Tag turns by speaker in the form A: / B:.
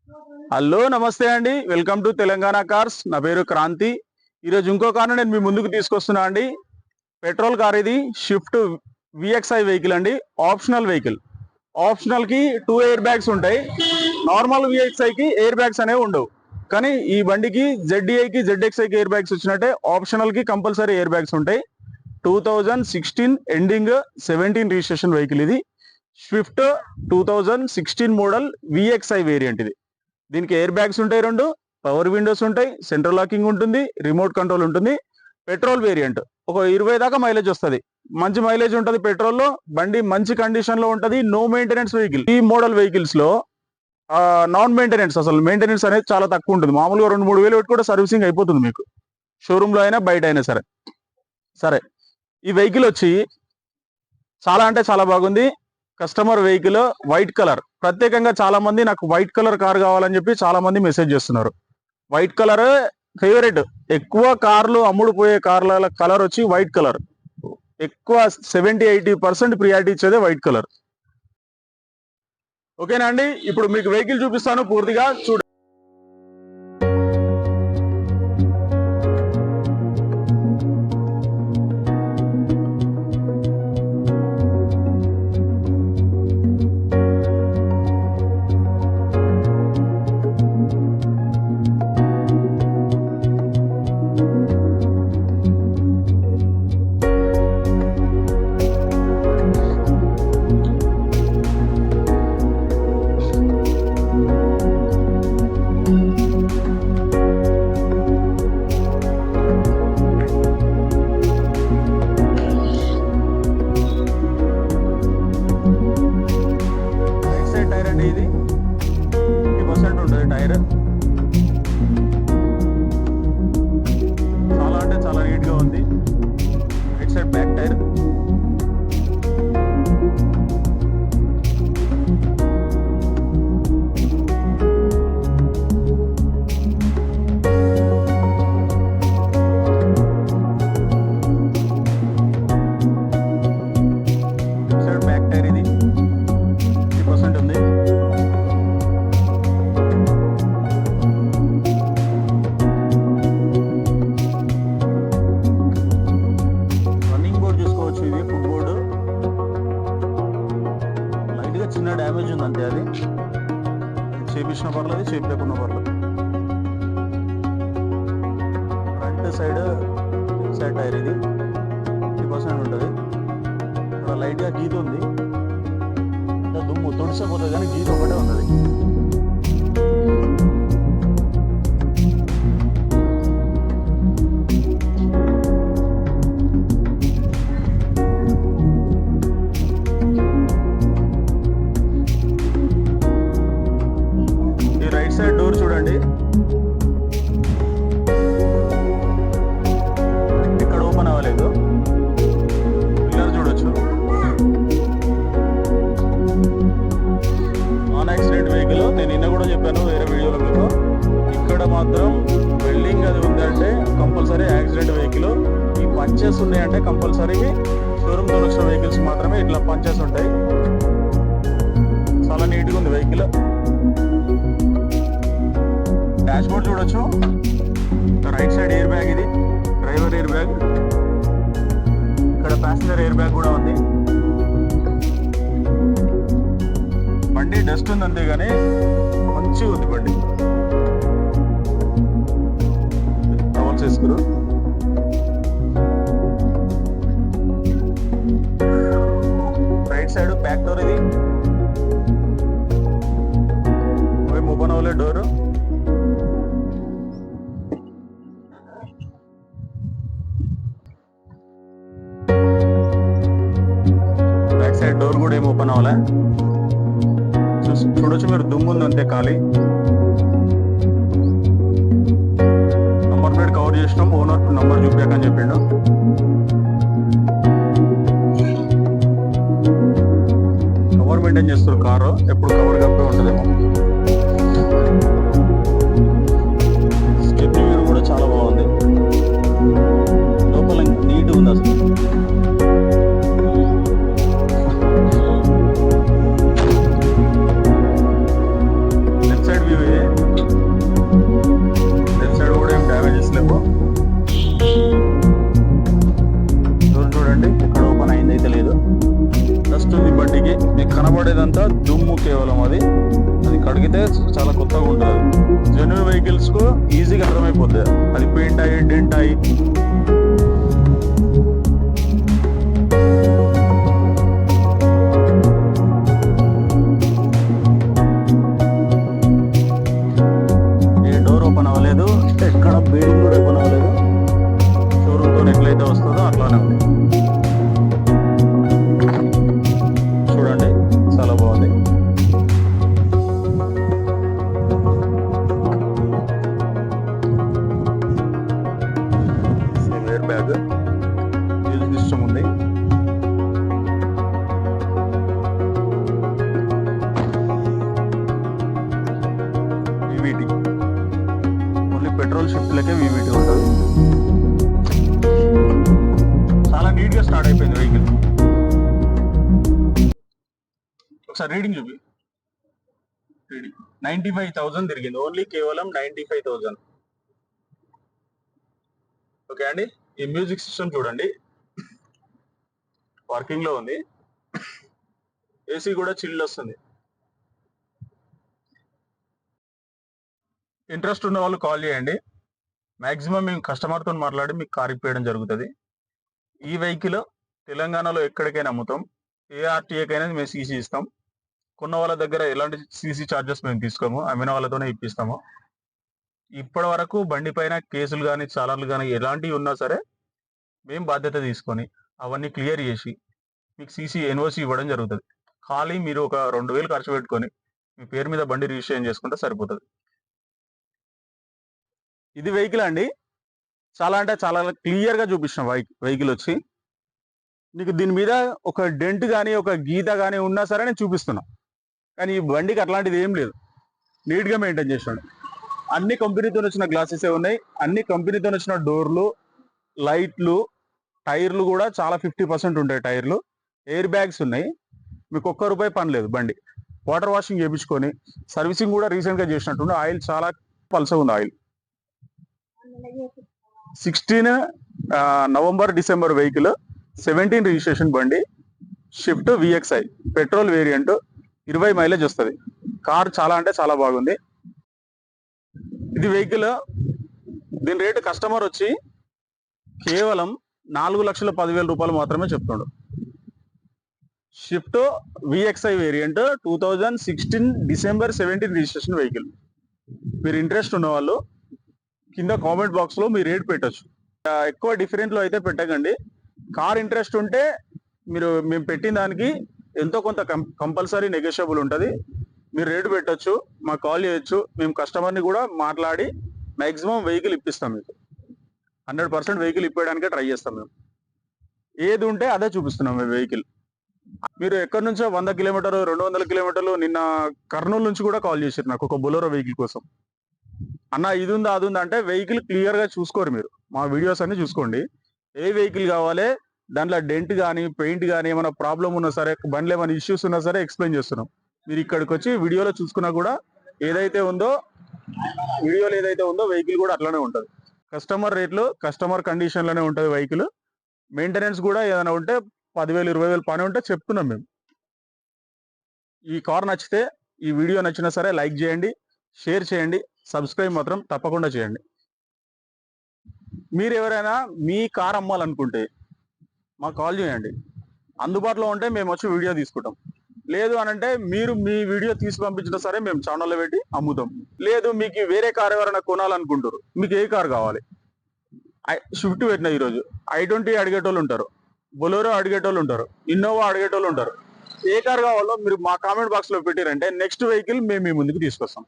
A: Hello నమస్తే అండి, welcome to Telangana cars. నా పేరు క్రాంతి. ఈరోజు ఇంకో కార్ నేను మీ ముందుకు తీసుకొస్తున్నా అండి. పెట్రోల్ కార్ ఇది, షిఫ్ట్ విఎక్స్ఐ వెహికల్ అండి. Optional vehicle. ఆప్షనల్ కి 2 ఎయిర్ బ్యాగ్స్ ఉంటాయి. నార్మల్ విఎక్స్ఐ కి ఎయిర్ బ్యాగ్స్ అనేవి ఉండవు. కానీ ఈ బండికి జెడ్డీఐకి జెడ్ఎక్స్ఐకి ఎయిర్ బ్యాగ్స్ వచ్చినట్టే ఆప్షనల్ కి కంపల్సరీ ఎయిర్ బ్యాగ్స్ ఉంటాయి. 2016 ఎండింగ్ 17 రిజిస్ట్రేషన్ వెహికల్ ఇది. స్విఫ్ట్ 2016 మోడల్ విఎక్స్ఐ వేరియంట్ ఇది. దీనికి ఎయిర్ బ్యాగ్స్ ఉంటాయి, 2 పవర్ విండోస్ ఉంటాయి, సెంట్రల్ లాకింగ్ ఉంటుంది, రిమోట్ కంట్రోల్ ఉంటుంది. Petrol variant. ఒక 20 దాకా మైలేజ్ వస్తుంది. మంచి మైలేజ్ ఉంటుంది పెట్రోల్లో. బండి మంచి కండిషన్ లో ఉంటుంది. No maintenance vehicle. ఈ మోడల్ వెహికల్స్ లో నాన్ మెయింటెనెన్స్, అసలు మెయింటెనెన్స్ అనేది చాలా తక్కువ ఉంటుంది. మామూలుగా 2-3 వేలు పెట్టి కూడా సర్వీసింగ్ అయిపోతుంది మీకు, షోరూమ్ లో అయినా బయట అయినా సరే. ఈ వెహికల్ వచ్చి చాలా అంటే చాలా బాగుంది. Customer vehicle white colour. ప్రత్యేకంగా చాలా మంది నాకు వైట్ కలర్ కార్ కావాలని చెప్పి చాలా మంది మెసేజ్ చేస్తున్నారు. White colour favourite. ఎక్కువ కార్లు అమ్ముడుపోయే కార్ల కలర్ వచ్చి వైట్ కలర్. ఎక్కువ 70-80% ప్రియారిటీ ఇచ్చేదే వైట్ కలర్. ఓకేనా అండి? ఇప్పుడు మీకు వెహికల్ చూపిస్తాను, పూర్తిగా చూడండి. ఇది 50% ఉంటుంది టైర్. చాలా అంటే చాలా నీట్ గా ఉంది. Right side back tyre. చిన్న డ్యామేజ్ ఉంది అంతే, అది చేపించిన పర్లేదు, చేపలేకున్న పర్లేదు. ఫ్రంట్ సైడ్ టైర్ ఇది 50% ఉంటుంది. ఇక్కడ లైట్ గా గీత ఉంది. దుమ్ము తొడిసిపోతుంది కానీ గీత ఒకటే ఉన్నది. సైడ్ డోర్ చూడండి, ఇక్కడ ఓపెన్ అవ్వలేదు. పిల్లర్ చూడొచ్చు. Non accident vehicle. నేను నిన్న కూడా చెప్పాను వేరే వీడియోలో మీకు. ఇక్కడ మాత్రం వెల్డింగ్ అది ఉంది అంటే కంపల్సరీ యాక్సిడెంట్ వెహికల్. ఈ పంచెస్ ఉన్నాయంటే కంపల్సరీ షోరూమ్ తో వచ్చిన వెహికల్స్ మాత్రమే ఇట్లా పంచెస్ ఉంటాయి. చాలా నీట్గా ఉంది వెహికల్. డాష్ బోర్డ్ చూడొచ్చు. రైట్ సైడ్ ఎయిర్ బ్యాగ్ ఇది, డ్రైవర్ ఎయిర్ బ్యాగ్. ఇక్కడ ప్యాసింజర్ ఎయిర్ బ్యాగ్ కూడా ఉంది. బండి డస్ట్ ఉంది అంతేగాని మంచిగా ఉంది బండి. టవల్స్ వేసుకురు. రైట్ సైడ్ బ్యాక్ డోర్ ఇది. ఓపెన్ అవ్వలే డోరు. సైడ్ డోర్ కూడా ఏం ఓపెన్ అవ్వలే. చూడొచ్చు మీరు, దుమ్ము ఉంది అంతే ఖాళీ. నంబర్ ప్లేట్ కవర్ చేసినాం. ఓనర్ నంబర్ చూపించకని చెప్పిండు. కవర్ మెయింటైన్ చేస్తారు కారు, ఎప్పుడు కవర్ కప్పే ఉంటుందేమో. స్టెప్నీ వ్యూ కూడా చాలా బాగుంది. లోపల నీట్ ఉంది అసలు. లెఫ్ట్ సైడ్ వ్యూ ఇది. ఇదంతా దుమ్ము కేవలం అది కడిగితే చాలా కొత్తగా ఉంటుంది. జెన్యున్ వెహికల్స్ కు ఈజీగా అర్థమైపోతుంది అది పెయింట్ అయ్యి డెంట్ అయ్యి. ఏ డోర్ ఓపెన్ అవ్వలేదు, ఎక్కడ బీడింగ్ కూడా ఓపెన్ అవ్వలేదు. షోరూమ్ తో ఎట్లయితే వస్తుందో అట్లానే ఉంది. చూడండి చాలా బాగుంది. ఎయిర్ బ్యాగ్, మ్యూజిక్ సిస్టమ్ ఉంది. వివిటి ఓన్లీ పెట్రోల్ షిఫ్ట్ లకే వివిటి ఉంటుంది. చాలా నీట్ గా స్టార్ట్ అయిపోయింది వెహికల్. ఒకసారి రీడింగ్ చూపి. రీడింగ్ 95,000 తిరిగింది. ఓన్లీ కేవలం 95,000. ఓకే అండి. ఈ మ్యూజిక్ సిస్టమ్ చూడండి వర్కింగ్ లో ఉంది. ఏసీ కూడా చిల్డ్ వస్తుంది. ఇంట్రెస్ట్ ఉన్న వాళ్ళు కాల్ చేయండి. మాక్సిమం మేము కస్టమర్తో మాట్లాడి మీకు కార్ ఇప్పించడం జరుగుతుంది. ఈ వెహికల్ తెలంగాణలో ఎక్కడికైనా అమ్ముతాం. ఏ ఆర్టీఏకైనా మేము సీసీ ఇస్తాం. కొన్న వాళ్ళ దగ్గర ఎలాంటి సీసీ ఛార్జెస్ మేము తీసుకోము, అమ్మిన వాళ్ళతోనే ఇప్పిస్తాము. ఇప్పటి వరకు బండి పైన కేసులు కానీ చాలాలు కానీ ఎలాంటివి ఉన్నా సరే మేము బాధ్యత తీసుకొని అవన్నీ క్లియర్ చేసి మీకు సీసీ ఎన్ఓసి ఇవ్వడం జరుగుతుంది. ఖాళీ మీరు ఒక 2,000 ఖర్చు పెట్టుకొని మీ పేరు మీద బండి రిజిస్ట్రేషన్ చేసుకుంటే సరిపోతుంది. ఇది వెహికల్ అండి. చాలా అంటే చాలా క్లియర్గా చూపిస్తాం. వెహికల్ వచ్చి నీకు దీని మీద ఒక డెంట్ కానీ ఒక గీత కానీ ఉన్నా సరే నేను చూపిస్తున్నా. కానీ ఈ బండికి అట్లాంటిది ఏం లేదు. నీట్గా మెయింటైన్ చేసాడు. అన్ని కంపెనీతో వచ్చిన గ్లాసెసే ఉన్నాయి. అన్ని కంపెనీతో వచ్చిన డోర్లు, లైట్లు, టైర్లు కూడా చాలా 50% ఉంటాయి టైర్లు. ఎయిర్ బ్యాగ్స్ ఉన్నాయి. మీకు ఒక్క రూపాయి పని లేదు. బండి వాటర్ వాషింగ్ చేయించుకొని సర్వీసింగ్ కూడా రీసెంట్గా చేసినట్టుండే. ఆయిల్ చాలా పల్సగా ఉంది. Oil 16 November December vehicle, 17 registration బండి, Swift VXI petrol variant, 20 mileage వస్తుంది. కార్ చాలా అంటే చాలా బాగుంది. ఇది వెహికల్ దీని రేటు కస్టమర్ వచ్చి కేవలం 4,10,000 రూపాయలు మాత్రమే చెప్తుండు. Shift VXi variant 2016 December 17 registration vehicle. మీరు ఇంట్రెస్ట్ ఉన్న వాళ్ళు కింద కామెంట్ బాక్స్ లో మీ రేట్ పెట్టచ్చు. ఎక్కువ డిఫరెంట్ లో అయితే పెట్టకండి. కార్ ఇంట్రెస్ట్ ఉంటే మేము పెట్టిన దానికి ఎంతో కొంత కంపల్సరీ నెగోషియబుల్ ఉంటుంది. మీరు రేటు పెట్టచ్చు, మాకు కాల్ చేయొచ్చు. మేము కస్టమర్ని కూడా మాట్లాడి మ్యాక్సిమం వెహికల్ ఇప్పిస్తాం. మీకు 100% వెహికల్ ఇప్పడానికే ట్రై చేస్తాం. మేము ఏది ఉంటే అదే చూపిస్తున్నాం. మేము వెహికల్ మీరు ఎక్కడి నుంచో 100 కిలోమీటర్లు 200 కిలోమీటర్లు నిన్న కర్నూలు నుంచి కూడా కాల్ చేశారు నాకు ఒక బొలెరో వెహికల్ కోసం. అన్న ఇది ఉందా అది ఉందా అంటే వెహికల్ క్లియర్గా చూసుకోరు. మీరు మా వీడియోస్ అన్ని చూసుకోండి. ఏ వెహికల్ కావాలి, దాంట్లో డెంట్ కానీ పెయింట్ కానీ ఏమైనా ప్రాబ్లం ఉన్నా సరే, బండ్లు ఏమైనా ఇష్యూస్ ఉన్నా సరే ఎక్స్ప్లెయిన్ చేస్తున్నాం. మీరు ఇక్కడికి వచ్చి వీడియోలో చూసుకున్నా కూడా ఏదైతే ఉందో వెహికల్ కూడా అట్లానే ఉంటుంది. కస్టమర్ రేట్లు కస్టమర్ కండిషన్లోనే ఉంటుంది వెహికల్. మెయింటెనెన్స్ కూడా ఏదైనా ఉంటే 10,000 20,000 పని ఉంటే చెప్తున్నాం మేము. ఈ కార్ నచ్చితే, ఈ వీడియో నచ్చినా సరే లైక్ చేయండి, షేర్ చేయండి, సబ్స్క్రైబ్ మాత్రం తప్పకుండా చేయండి. మీరు ఎవరైనా మీ కార్ అమ్మాలనుకుంటే మాకు కాల్ చేయండి. అందుబాటులో ఉంటే మేము వచ్చి వీడియో తీసుకుంటాం. లేదు అనంటే మీరు మీ వీడియో తీసి పంపించినా సరే మేము ఛానల్లో పెట్టి అమ్ముతాం. లేదు మీకు వేరే కార్ ఎవరైనా కొనాలనుకుంటారు, మీకు ఏ కార్ కావాలి, షిఫ్ట్ పెట్టిన ఈరోజు i20 అడిగేటోళ్ళు ఉంటారు, బొలెరో అడిగేటోళ్ళు ఉంటారు, ఇన్నోవా అడిగేటోళ్ళు ఉంటారు. ఏ కార్ కావాలో మీరు మా కామెంట్ బాక్స్ లో పెట్టారంటే నెక్స్ట్ వెహికల్ మేము మీ ముందుకు తీసుకొస్తాం.